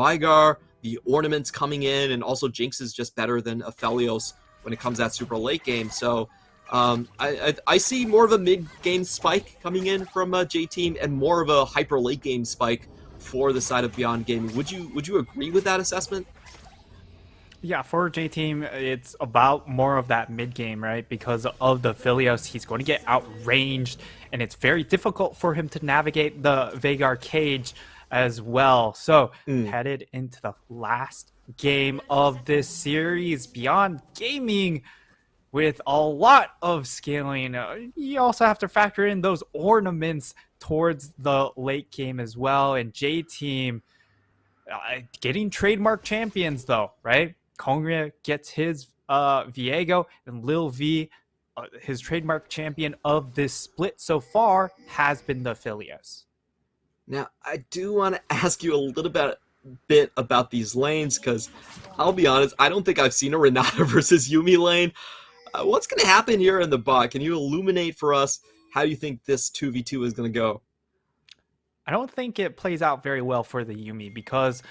Vigar, the ornaments coming in, and also Jinx is just better than Aphelios when it comes to that super late game. So I see more of a mid-game spike coming in from J-Team and more of a hyper late-game spike for the side of Beyond Gaming. Would you agree with that assessment? Yeah, for J-Team, it's about more of that mid-game, right? Because of the Philios, he's going to get outranged, and it's very difficult for him to navigate the Veigar cage as well. So, headed into the last game of this series, Beyond Gaming, with a lot of scaling. You also have to factor in those ornaments towards the late game as well. And J-Team getting trademark champions, though, right? Kongria gets his Viego, and Lil V, his trademark champion of this split so far, has been the Philios. Now, I do want to ask you a little bit about these lanes, because I'll be honest, I don't think I've seen a Renata versus Yuumi lane. What's going to happen here in the bot? Can you illuminate for us how you think this 2v2 is going to go? I don't think it plays out very well for the Yuumi, because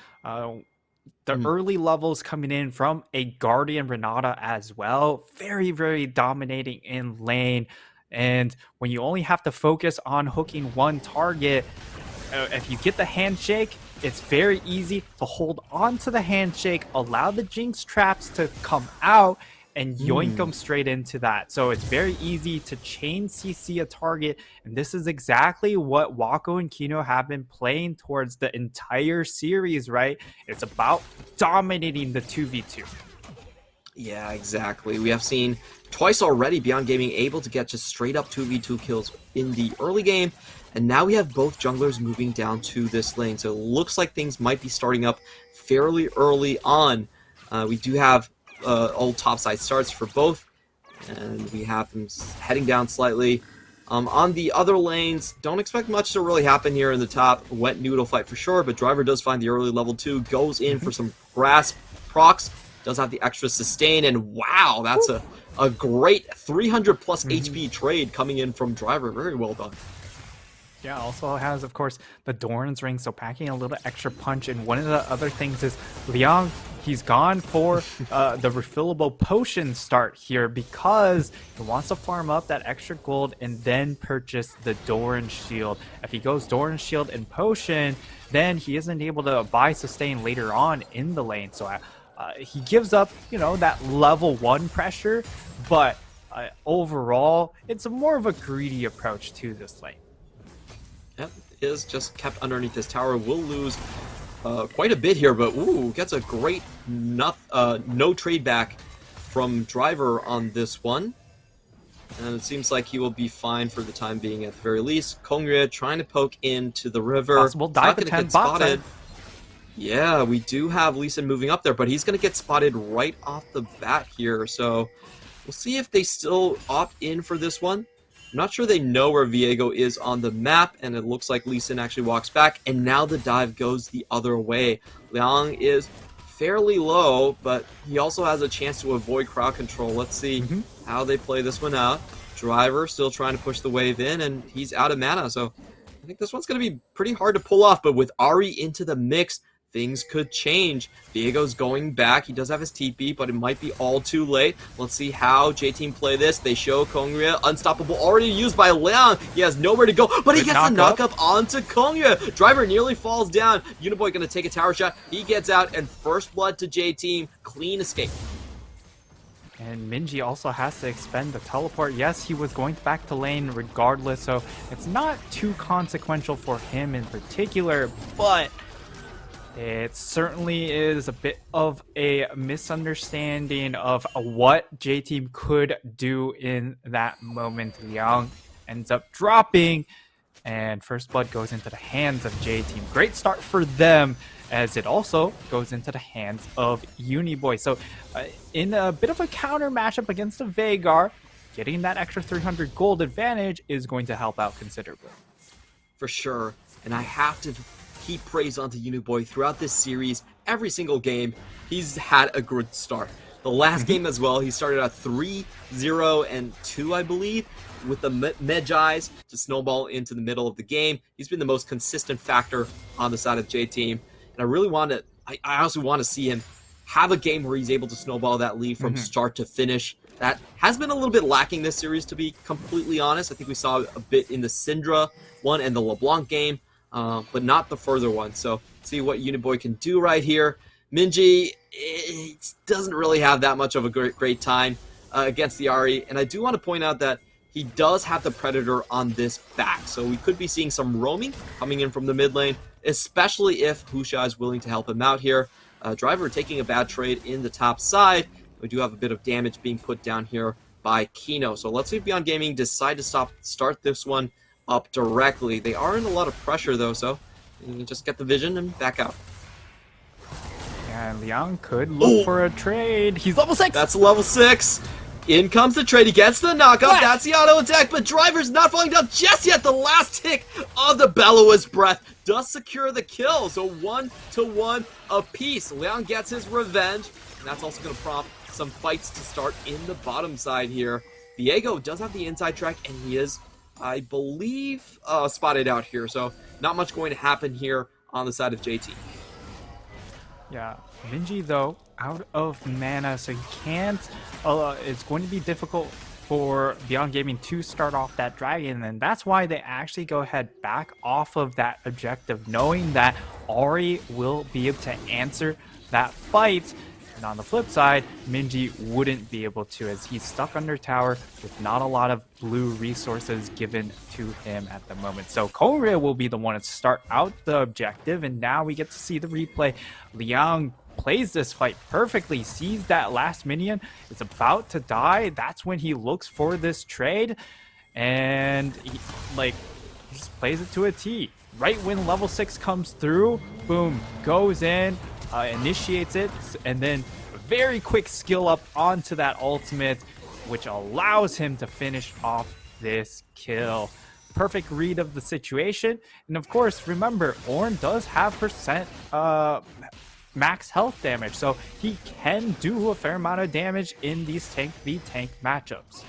the early levels coming in from a Guardian Renata as well, very, very dominating in lane. And when you only have to focus on hooking one target, if you get the handshake, it's very easy to hold on to the handshake, allow the Jinx traps to come out, and yoink them straight into that. So it's very easy to chain CC a target, and this is exactly what Wako and Kino have been playing towards the entire series, right? It's about dominating the 2v2. Yeah, exactly. We have seen twice already Beyond Gaming able to get just straight up 2v2 kills in the early game, and now we have both junglers moving down to this lane, so it looks like things might be starting up fairly early on. We do have old topside starts for both, and we have them heading down slightly. On the other lanes, don't expect much to really happen here in the top. Wet noodle fight for sure, but Driver does find the early level 2, goes in for some grasp procs, does have the extra sustain, and wow, that's a great 300 plus HP trade coming in from Driver. Very well done. Yeah, also has, of course, the Doran's Ring, so packing a little extra punch. And one of the other things is Liang, he's gone for the refillable potion start here because he wants to farm up that extra gold and then purchase the Doran Shield. If he goes Doran Shield and potion, then he isn't able to buy sustain later on in the lane. So he gives up, that level 1 pressure, but overall, it's more of a greedy approach to this lane. Yep, is just kept underneath this tower. Will lose quite a bit here, but ooh, gets a great no trade back from Driver on this one. And it seems like he will be fine for the time being at the very least. Kongria trying to poke into the river. Possible dive attempt spotted. Yeah, we do have Lee Sin moving up there, but he's going to get spotted right off the bat here. So we'll see if they still opt in for this one. I'm not sure they know where Viego is on the map, and it looks like Lee Sin actually walks back, and now the dive goes the other way. Liang is fairly low, but he also has a chance to avoid crowd control. Let's see how they play this one out. Driver still trying to push the wave in, and he's out of mana, so I think this one's going to be pretty hard to pull off, but with Ari into the mix, things could change. Viego's going back. He does have his TP, but it might be all too late. Let's see how J-Team play this. They show Kongria Unstoppable already used by Liang. He has nowhere to go, but he gets the knock up onto Kongria. Driver nearly falls down. Uniboy going to take a tower shot. He gets out, and first blood to J-Team. Clean escape. And Minji also has to expend the teleport. Yes, he was going back to lane regardless, so it's not too consequential for him in particular, but it certainly is a bit of a misunderstanding of what J-Team could do in that moment. Liang ends up dropping, and first blood goes into the hands of J-Team. Great start for them, as it also goes into the hands of Uniboy. So in a bit of a counter matchup against the Veigar, getting that extra 300 gold advantage is going to help out considerably. For sure, and I have to heap praise onto Uniboy throughout this series. Every single game, he's had a good start. The last game as well, he started out 3-0-2, I believe, with the Medjais to snowball into the middle of the game. He's been the most consistent factor on the side of J-Team, and I really want to I honestly want to see him have a game where he's able to snowball that lead from start to finish. That has been a little bit lacking this series, to be completely honest. I think we saw a bit in the Syndra one and the LeBlanc game, but not the further one. So see what Uniboy can do right here. Minji doesn't really have that much of a great time against the Ahri, and I do want to point out that he does have the Predator on this back, so we could be seeing some roaming coming in from the mid lane, especially if Husha is willing to help him out here. Driver taking a bad trade in the top side. We do have a bit of damage being put down here by Kino. So let's see if Beyond Gaming decide to start this one up directly. They are in a lot of pressure though, so you can just get the vision and back out. Yeah, and Liang could look for a trade. He's level 6! That's level 6. In comes the trade. He gets the knockup. That's the auto attack, but Driver's not falling down just yet. The last tick of the Bellows Breath does secure the kill. So 1-1 apiece. Leon gets his revenge, and that's also going to prompt some fights to start in the bottom side here. Viego does have the inside track, and he is, I believe, spotted out here. So not much going to happen here on the side of JT. Yeah, Minji though, out of mana, so he can't, it's going to be difficult for Beyond Gaming to start off that dragon, and that's why they actually go ahead back off of that objective, knowing that Ahri will be able to answer that fight. And on the flip side, Minji wouldn't be able to, as he's stuck under tower with not a lot of blue resources given to him at the moment. So Korea will be the one to start out the objective, and now we get to see the replay. Liang plays this fight perfectly, sees that last minion is about to die. That's when he looks for this trade, and he just plays it to a T. Right when level 6 comes through, boom, goes in, initiates it, and then a very quick skill up onto that ultimate, which allows him to finish off this kill. Perfect read of the situation, and of course, remember, Ornn does have percent max health damage, so he can do a fair amount of damage in these tank v tank matchups.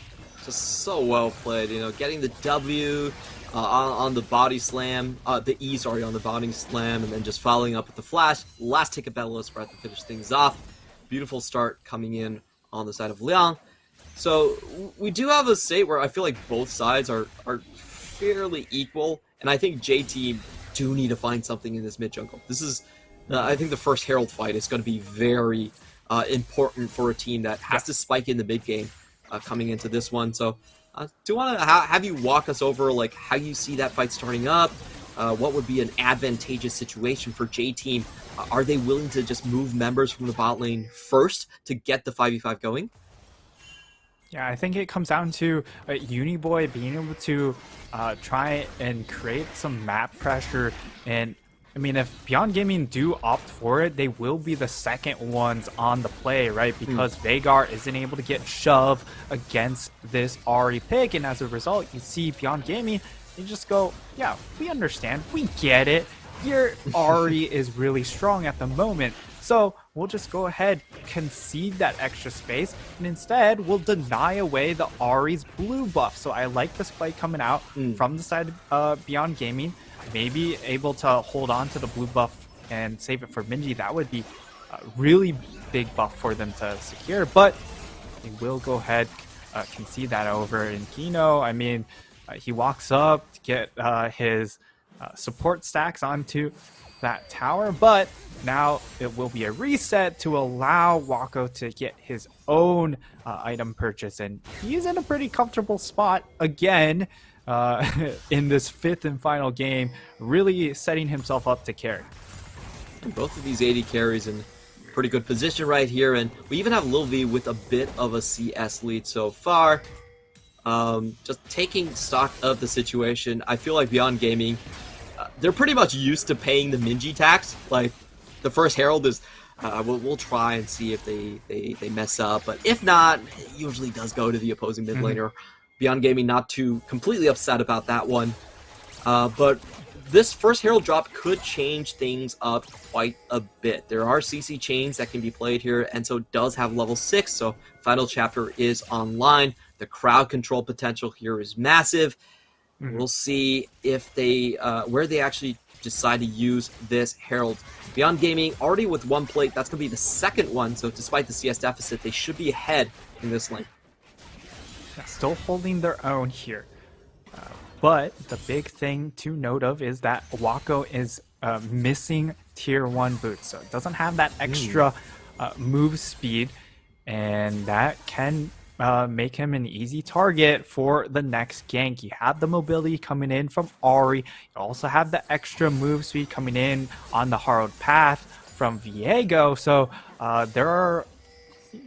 Just so well played, you know, getting the W on the body slam, the E, sorry, on the body slam, and then just following up with the flash. Last tick of Bellows Breath to finish things off. Beautiful start coming in on the side of Liang. So we do have a state where I feel like both sides are fairly equal, and I think JT do need to find something in this mid jungle. This is, I think the first Herald fight is going to be very important for a team that has to spike in the mid game coming into this one. So do you want to have you walk us over like how you see that fight starting up? What would be an advantageous situation for J-Team? Are they willing to just move members from the bot lane first to get the 5v5 going? Yeah, I think it comes down to Uniboy being able to try and create some map pressure. And I mean, if Beyond Gaming do opt for it, they will be the second ones on the play, right? Because Veigar isn't able to get shoved against this Ahri pick, and as a result, you see Beyond Gaming, they just go, yeah, we understand, we get it. Your Ahri is really strong at the moment, so we'll just go ahead, concede that extra space, and instead we'll deny away the Ahri's blue buff. So I like this play coming out from the side of Beyond Gaming. Maybe able to hold on to the blue buff and save it for Minji. That would be a really big buff for them to secure, but they will go ahead, concede that over. In Kino, I mean, he walks up to get his support stacks onto that tower, but now it will be a reset to allow Wako to get his own item purchase, and he's in a pretty comfortable spot again in this fifth and final game, really setting himself up to carry. Both of these 80 carries in pretty good position right here, and we even have Lil V with a bit of a CS lead so far. Just taking stock of the situation, I feel like Beyond Gaming, they're pretty much used to paying the Minji tax. Like, the first Herald is, we'll try and see if they mess up, but if not, it usually does go to the opposing mid laner. Beyond Gaming not too completely upset about that one. But this first Herald drop could change things up quite a bit. There are CC chains that can be played here, and so does have level 6, so Final Chapter is online. The crowd control potential here is massive. We'll see if they where they actually decide to use this Herald. Beyond Gaming already with 1 plate. That's going to be the second one. So despite the CS deficit, they should be ahead in this lane. Still holding their own here. But the big thing to note of is that Wako is missing tier 1 boots. So it doesn't have that extra move speed. And that can make him an easy target for the next gank. You have the mobility coming in from Ahri. You also have the extra move speed coming in on the hard path from Viego. So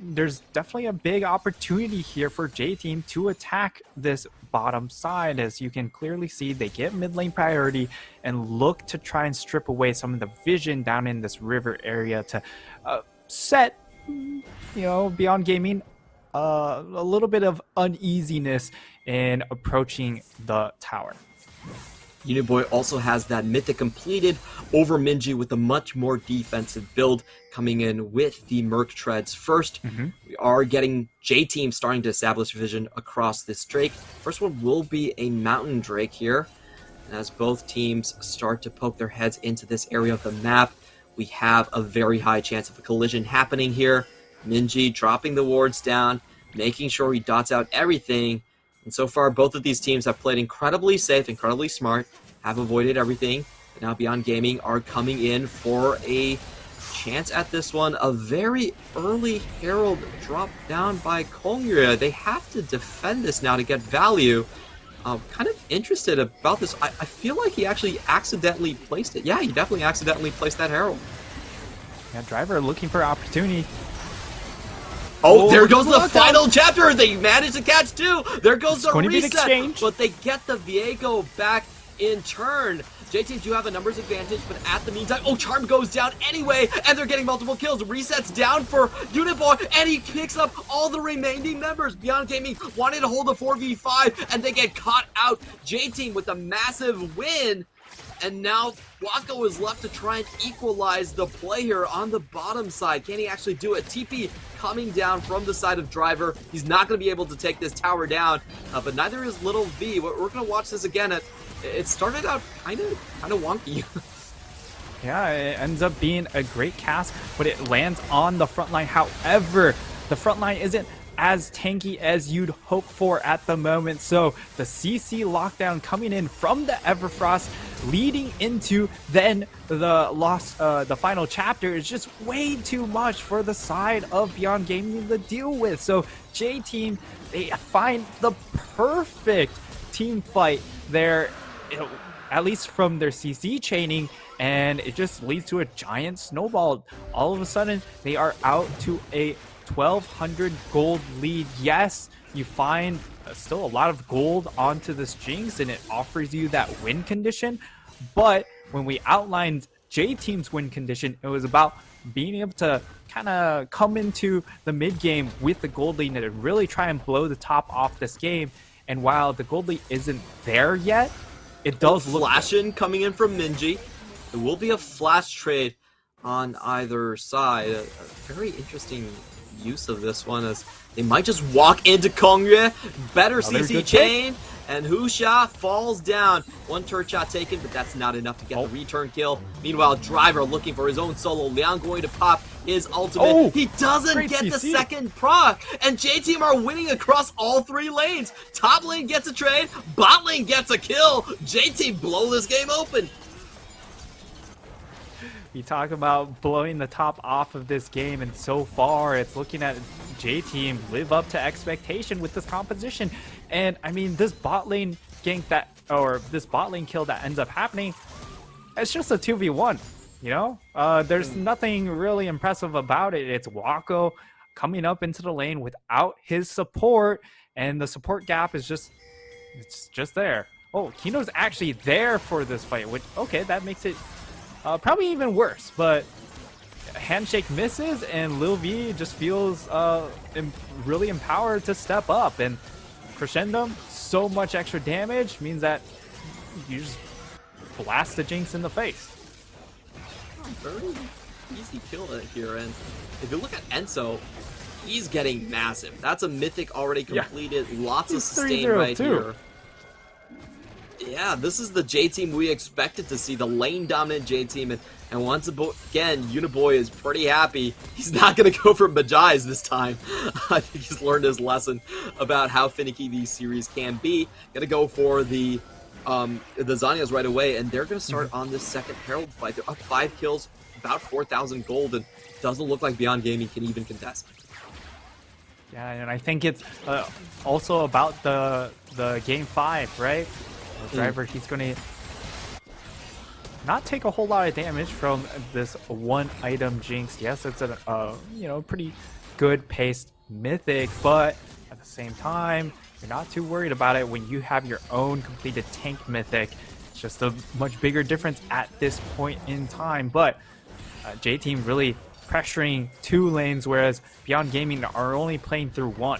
there's definitely a big opportunity here for J-Team to attack this bottom side. As you can clearly see, they get mid lane priority and look to try and strip away some of the vision down in this river area to set, Beyond Gaming a little bit of uneasiness in approaching the tower. Uniboy also has that mythic completed over Minji with a much more defensive build coming in with the Merc Treads first. We are getting J-Team starting to establish vision across this Drake. First one will be a Mountain Drake here. And as both teams start to poke their heads into this area of the map, we have a very high chance of a collision happening here. Minji dropping the wards down, making sure he dots out everything. And so far, both of these teams have played incredibly safe, incredibly smart, have avoided everything. And now Beyond Gaming are coming in for a chance at this one. A very early Herald drop down by Kongyue. They have to defend this now to get value. Kind of interested about this. I feel like he actually accidentally placed it. Yeah, he definitely accidentally placed that Herald. Yeah, Driver looking for opportunity. Oh, there goes the final chapter. They managed to catch 2. There goes the reset. But they get the Viego back in turn. J-Team do have a numbers advantage, but at the meantime, Charm goes down anyway, and they're getting multiple kills. Resets down for Uniboy, and he picks up all the remaining members. Beyond Gaming wanted to hold a 4v5, and they get caught out. J-Team with a massive win. And now Wako is left to try and equalize the play here on the bottom side. Can he actually do it? TP coming down from the side of Driver. He's not going to be able to take this tower down, but neither is Little V. We're going to watch this again. It started out kind of wonky. Yeah, it ends up being a great cast, but it lands on the front line. However, the front line isn't as tanky as you'd hope for at the moment. So the CC lockdown coming in from the Everfrost, leading into then the final chapter is just way too much for the side of Beyond Gaming to deal with. So J-Team, they find the perfect team fight there, at least from their CC chaining, and it just leads to a giant snowball. All of a sudden, they are out to a 1,200 gold lead. Yes, you find still a lot of gold onto this Jinx, and it offers you that win condition. But when we outlined J-Team's win condition, it was about being able to kind of come into the mid game with the gold lead and really try and blow the top off this game. And while the gold lead isn't there yet, it does look flashing coming in from Minji. There will be a flash trade on either side. A very interesting use of this one, as they might just walk into Kongyue. Better CC chain, and Husha falls down. One turret shot taken, but that's not enough to get the return kill. Meanwhile, Driver looking for his own solo. Liang going to pop his ultimate. He doesn't get the second proc, and J-Team are winning across all 3 lanes. Top lane gets a trade, bot lane gets a kill. J-Team blow this game open. You talk about blowing the top off of this game, and so far it's looking at J-Team live up to expectation with this composition. And I mean, this bot lane gank this bot lane kill that ends up happening, it's just a 2v1, there's nothing really impressive about it. It's Wako coming up into the lane without his support, and the support gap is just there. Kino's actually there for this fight, which, okay, that makes it probably even worse, but handshake misses, and Lil V just feels really empowered to step up. And Crescendo, so much extra damage means that you just blast the Jinx in the face. Very easy kill here, and if you look at Enso, he's getting massive. That's a mythic already completed. Lots of sustain right here. Yeah, this is the J team we expected to see, the lane dominant J team, and once again, Uniboy is pretty happy. He's not going to go for Majai's this time. I think he's learned his lesson about how finicky these series can be. Going to go for the Zanyas right away, and they're going to start on this second Herald fight. They're up 5 kills, about 4,000 gold, and doesn't look like Beyond Gaming can even contest. Yeah, and I think it's also about the game 5, right? The driver, he's going to not take a whole lot of damage from this one item Jinx. Yes, it's a pretty good paced mythic, but at the same time, you're not too worried about it when you have your own completed tank mythic. It's just a much bigger difference at this point in time. But J team really pressuring 2 lanes, whereas Beyond Gaming are only playing through 1.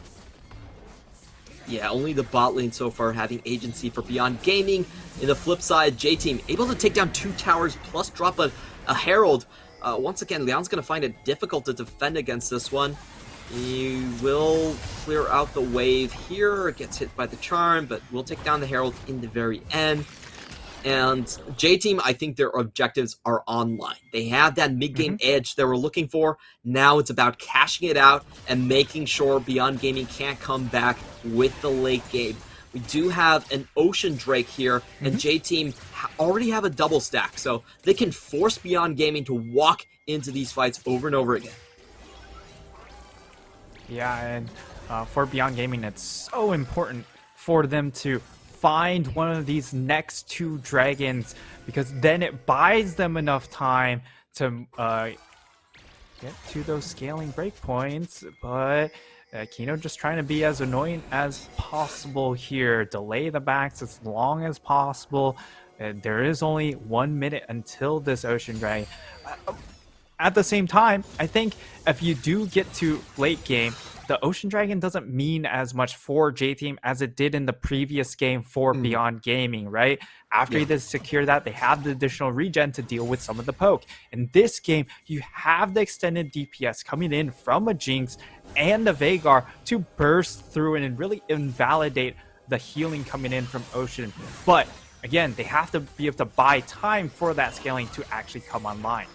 Yeah, only the bot lane so far having agency for Beyond Gaming. In the flip side, J team able to take down 2 towers plus drop a Herald. Once again, Leon's going to find it difficult to defend against this one. He will clear out the wave here, gets hit by the charm, but will take down the Herald in the very end. And J team, I think their objectives are online. They have that mid-game edge they were looking for. Now it's about cashing it out and making sure Beyond Gaming can't come back with the late game. We do have an Ocean Drake here, and J team already have a double stack, so they can force Beyond Gaming to walk into these fights over and over again. Yeah, and for Beyond Gaming, it's so important for them to find one of these next 2 dragons, because then it buys them enough time to get to those scaling breakpoints. But Kino just trying to be as annoying as possible here, delay the backs as long as possible. There is only 1 minute until this Ocean Dragon. At the same time, I think if you do get to late game, the Ocean Dragon doesn't mean as much for J team as it did in the previous game for Beyond Gaming, right? After they secure that, they have the additional regen to deal with some of the poke. In this game, you have the extended DPS coming in from a Jinx and a Veigar to burst through and really invalidate the healing coming in from Ocean. But again, they have to be able to buy time for that scaling to actually come online.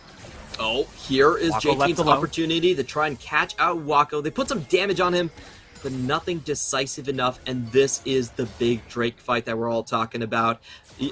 Oh, here is Wako J team's alone. opportunity to try and catch out Wako. They put some damage on him, but nothing decisive enough, and this is the big Drake fight that we're all talking about.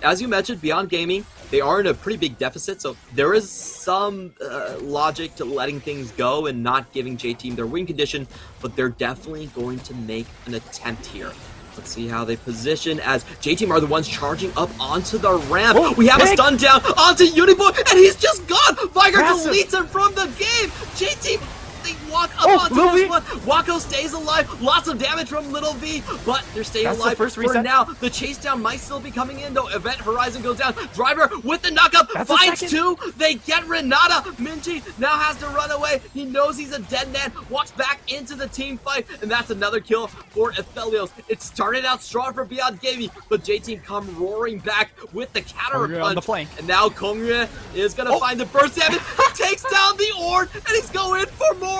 As you mentioned, Beyond Gaming, they are in a pretty big deficit, so there is some logic to letting things go and not giving J team their win condition, but they're definitely going to make an attempt here. Let's see how they position as J team are the ones charging up onto the ramp. Oh, we have a stun down onto Uniboy, and he's just gone. Viger Massive. deletes him from the game. J team, they walk up onto Lil this V. one. Wako stays alive. Lots of damage from Little V, but they're staying That's the alive first for reset. now. The chase down might still be coming in, though. Event Horizon goes down. Driver with the knockup That's a finds second. 2. They get Renata. Minji now has to run away. He knows he's a dead man. Walks back into the team fight, and that's another kill for Aphelios. It started out strong for Beyond Gaming, but J team come roaring back with the counter Kongyue on the punch. flank. And now Kongyue is gonna find the burst damage. He takes down the Ornn, and he's going for more.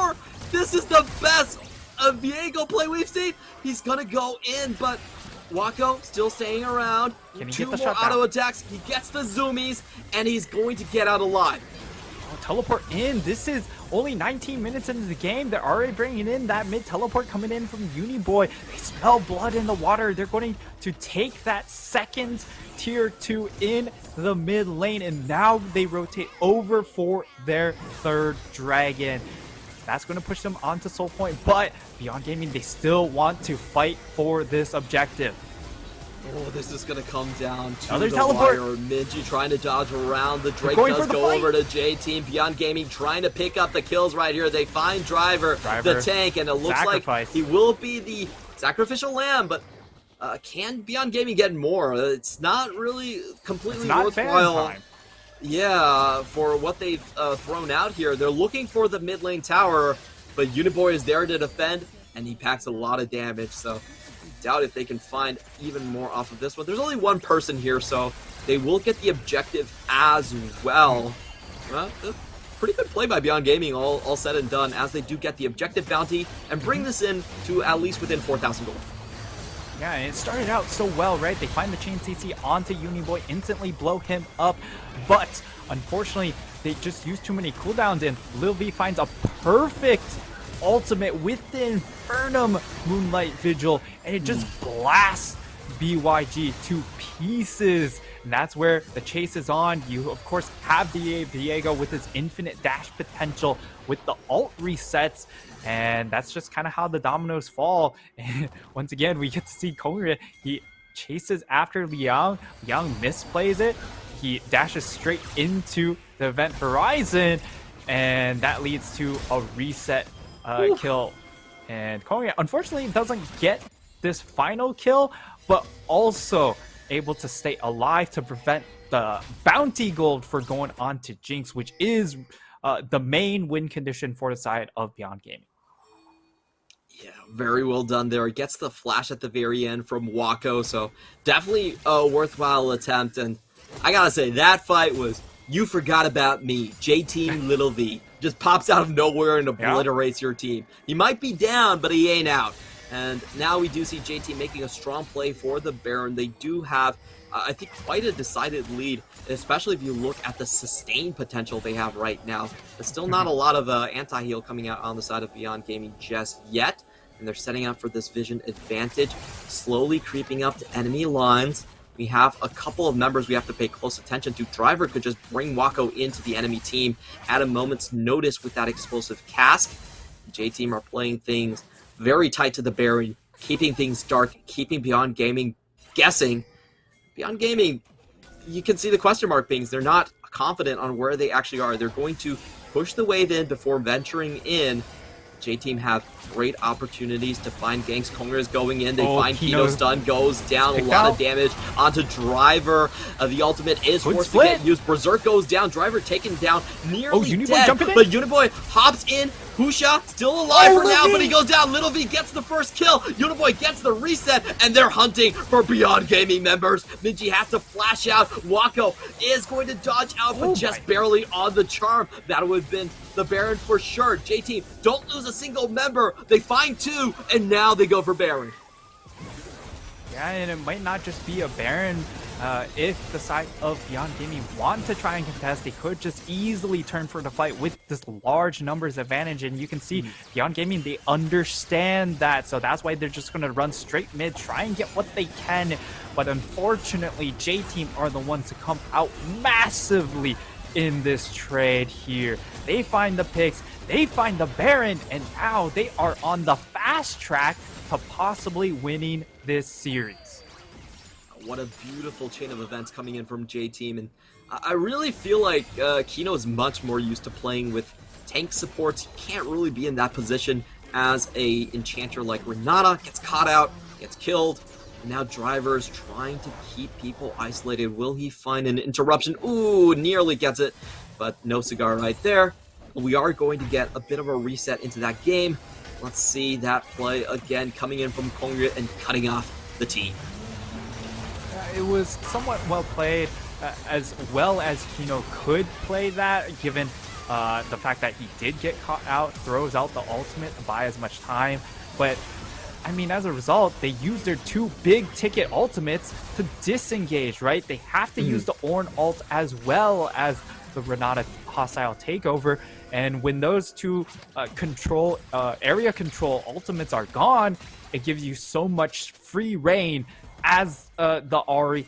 This is the best Viego play we've seen. He's gonna go in, but Wako still staying around. Can he 2 get the more shutdown? auto attacks. He gets the zoomies, and he's going to get out alive. Oh, teleport in. This is only 19 minutes into the game. They're already bringing in that mid teleport coming in from Uniboy. They smell blood in the water. They're going to take that second tier 2 in the mid lane, and now they rotate over for their 3rd dragon. That's going to push them onto Soul Point, but Beyond Gaming, they still want to fight for this objective. Oh, this is going to come down to Another the teleport. wire. Minji trying to dodge around. The Drake going does for the go fight. over to J team. Beyond Gaming trying to pick up the kills right here. They find Driver, the tank, and it looks Sacrifice. like he will be the sacrificial lamb, but can Beyond Gaming get more? It's not really completely It's not worthwhile. time. Yeah, for what they've thrown out here. They're looking for the mid lane tower, but Uniboy is there to defend, and he packs a lot of damage, so I doubt if they can find even more off of this one. There's only one person here, so they will get the objective as well. Well, pretty good play by Beyond Gaming, all said and done, as they do get the objective bounty and bring this in to at least within 4,000 gold. Yeah, and it started out so well, right? They find the chain CC onto Uniboy, instantly blow him up, but unfortunately, they just used too many cooldowns, and Lil V finds a perfect ultimate with the Infernum Moonlight Vigil, and it just blasts BYG to pieces. And that's where the chase is on. You, of course, have Diego with his infinite dash potential with the ult resets. And that's just kind of how the dominoes fall. And once again, we get to see Kongre. He chases after Liang. Liang misplays it. He dashes straight into the event horizon. And that leads to a reset kill. And Kongre, unfortunately, doesn't get this final kill, but also able to stay alive to prevent the bounty gold for going on to Jinx, which is the main win condition for the side of Beyond Gaming. Yeah, very well done there. Gets the flash at the very end from Wako, so definitely a worthwhile attempt. And I gotta say, that fight was, you forgot about me. J-Team Little V just pops out of nowhere and obliterates your team. He might be down, but he ain't out. And now we do see JT making a strong play for the Baron. They do have, I think, quite a decided lead, especially if you look at the sustained potential they have right now. There's still not a lot of anti-heal coming out on the side of Beyond Gaming just yet. And they're setting up for this vision advantage, slowly creeping up to enemy lines. We have a couple of members we have to pay close attention to. Driver could just bring Wako into the enemy team at a moment's notice with that explosive cask. J-Team are playing things very tight to the Baron, keeping things dark, keeping Beyond Gaming guessing. Beyond Gaming, you can see the question mark things. They're not confident on where they actually are. They're going to push the wave in before venturing in. J-Team have great opportunities to find ganks. Kongre is going in. They find Kino stun, goes down. A lot of damage onto Driver. The ultimate is forced to get used. Berserk goes down. Driver taken down, nearly dead. But Uniboy hops in. Husha still alive for now, but he goes down. Little V gets the first kill. Uniboy gets the reset, and they're hunting for Beyond Gaming members. Minji has to flash out. Wako is going to dodge out, but just barely on the charm. That would have been the Baron for sure. J-Team don't lose a single member. They find two, and now they go for Baron. Yeah, and it might not just be a Baron. If the side of Beyond Gaming want to try and contest, they could just easily turn for the fight with this large numbers advantage. And you can see Beyond Gaming, they understand that. So that's why they're just going to run straight mid, try and get what they can. But unfortunately, J-Team are the ones to come out massively in this trade here. They find the picks, they find the Baron, and now they are on the fast track to possibly winning this series. What a beautiful chain of events coming in from J-Team, and I really feel like Kino is much more used to playing with tank supports. He can't really be in that position as a enchanter like Renata. Gets caught out, gets killed, and now Driver's trying to keep people isolated. Will he find an interruption? Ooh, nearly gets it, but no cigar right there. We are going to get a bit of a reset into that game. Let's see that play again, coming in from Kongre and cutting off the team. It was somewhat well played, as well as Kino could play that, given the fact that he did get caught out, throws out the ultimate to buy as much time. But, I mean, as a result, they used their two big ticket ultimates to disengage, right? They have to use the Ornn ult as well as the Renata hostile takeover. And when those two area control ultimates are gone, it gives you so much free reign as the Ahri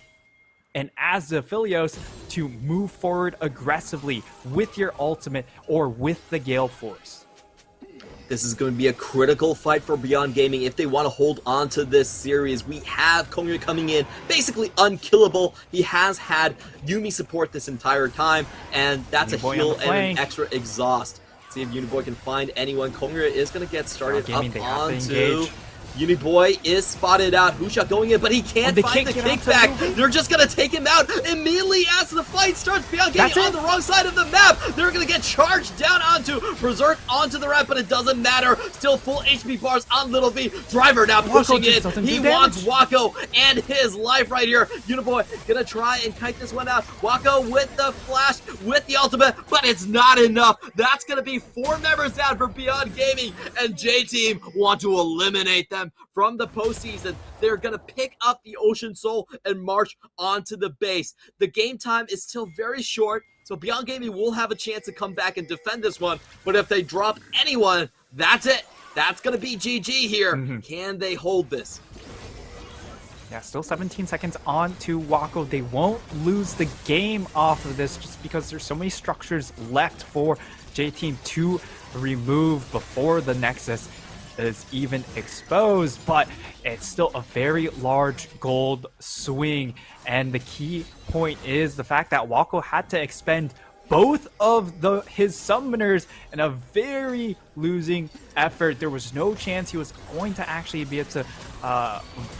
and as the Philios to move forward aggressively with your ultimate or with the Gale Force. This is going to be a critical fight for Beyond Gaming if they want to hold on to this series. We have Kongre coming in, basically unkillable. He has had Yuumi support this entire time, and that's a heal and an extra exhaust. Let's see if Uniboy can find anyone. Kongre is going to get started up onto... Uniboy is spotted out. Husha going in, but he can't find the kickback. They're just going to take him out immediately as the fight starts. Beyond Gaming on the wrong side of the map. They're going to get charged down onto Berserk onto the ramp, but it doesn't matter. Still full HP bars on Little V. Driver now pushing in. He wants Wako and his life right here. Uniboy going to try and kite this one out. Wako with the flash, with the ultimate, but it's not enough. That's going to be 4 members down for Beyond Gaming, and J-Team want to eliminate them time from the postseason. They're going to pick up the Ocean Soul and march onto the base. The game time is still very short, so Beyond Gaming will have a chance to come back and defend this one. But if they drop anyone, that's it. That's going to be GG here. Can they hold this? Yeah, still 17 seconds on to Wako. They won't lose the game off of this just because there's so many structures left for J-Team to remove before the Nexus is even exposed. But it's still a very large gold swing. And the key point is the fact that Wako had to expend both of his summoners in a very losing effort. There was no chance he was going to actually be able to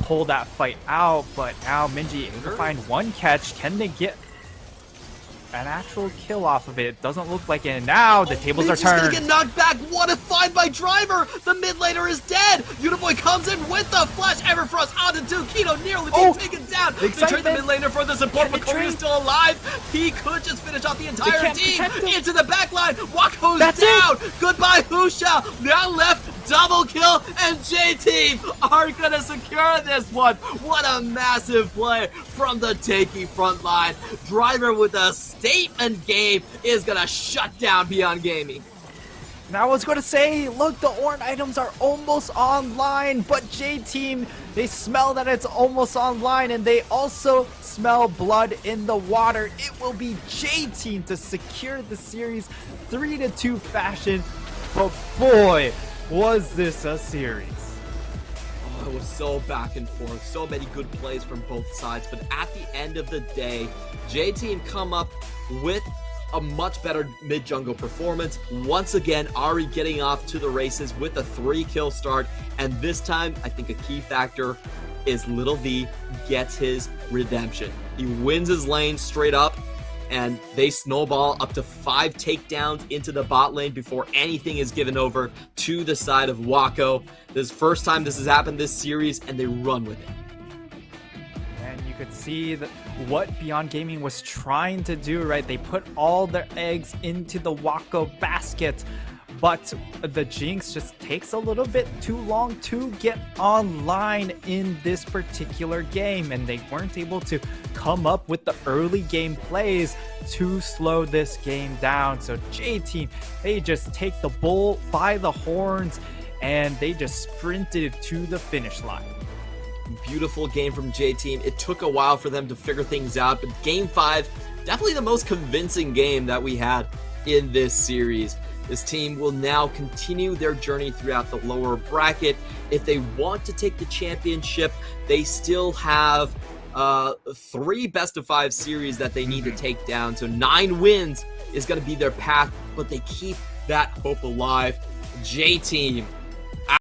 pull that fight out, but now Minji able to find one catch. Can they get an actual kill off of it? Doesn't look like it. And now the tables are turned. Gonna get knocked back. What a find by Driver. The mid laner is dead. Uniboy comes in with the flash. Everfrost onto Dukito, nearly being taken down. They trade the mid laner for the support, but Corey is still alive. He could just finish off the entire team into the back line. Wako's down. Goodbye, Husha. Now left. Double kill, and J-Team are gonna secure this one. What a massive play from the Takey front line. Driver with a statement game is gonna shut down Beyond Gaming. Now I was going to say, look, the Ornn items are almost online, but J-Team, they smell that it's almost online, and they also smell blood in the water. It will be J-Team to secure the series 3-2 fashion, but boy, was this a series. It was so back and forth, so many good plays from both sides, but at the end of the day, J-Team come up with a much better mid-jungle performance. Once again, Ari getting off to the races with a 3-kill start, and this time, I think a key factor is Little V gets his redemption. He wins his lane straight up, and they snowball up to 5 takedowns into the bot lane before anything is given over to the side of Wako. This is the first time this has happened this series, and they run with it. And you could see what Beyond Gaming was trying to do, right? They put all their eggs into the Wako basket, but the Jinx just takes a little bit too long to get online in this particular game, and they weren't able to come up with the early game plays to slow this game down. So J-Team, they just take the bull by the horns, and they just sprinted to the finish line. Beautiful game from J-Team. It took a while for them to figure things out, but Game 5, definitely the most convincing game that we had in this series. This team will now continue their journey throughout the lower bracket. If they want to take the championship, they still have 3 best-of-5 series that they need to take down. So 9 wins is going to be their path, but they keep that hope alive. J-Team